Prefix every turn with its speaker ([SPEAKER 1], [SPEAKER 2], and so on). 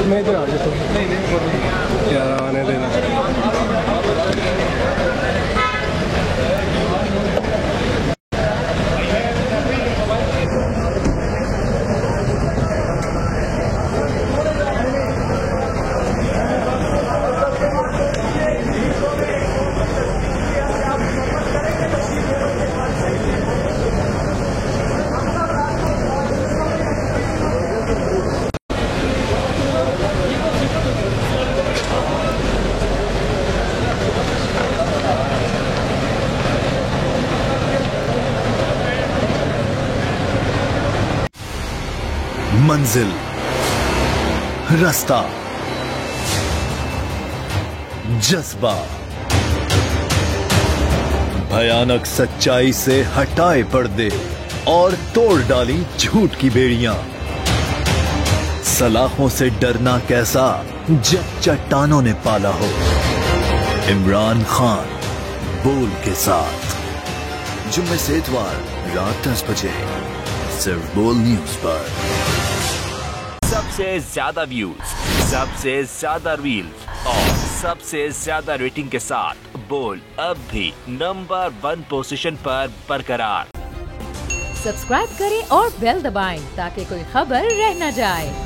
[SPEAKER 1] मैं इधर आ जाता हूँ। नहीं यार आने देना।
[SPEAKER 2] मंजिल, रास्ता, जज्बा, भयानक सच्चाई से हटाए पर्दे और तोड़ डाली झूठ की बेड़ियां। सलाखों से डरना कैसा जब चट्टानों ने पाला हो। इमरान खान बोल के साथ जुम्मे से इतवार रात 10 बजे सिर्फ बोल न्यूज पर।
[SPEAKER 3] सबसे ज्यादा व्यूज, सबसे ज्यादा रील्स और सबसे ज्यादा रेटिंग के साथ बोल अब भी नंबर 1 पोजीशन पर बरकरार।
[SPEAKER 4] सब्सक्राइब करें और बेल दबाएं ताकि कोई खबर रह न जाए।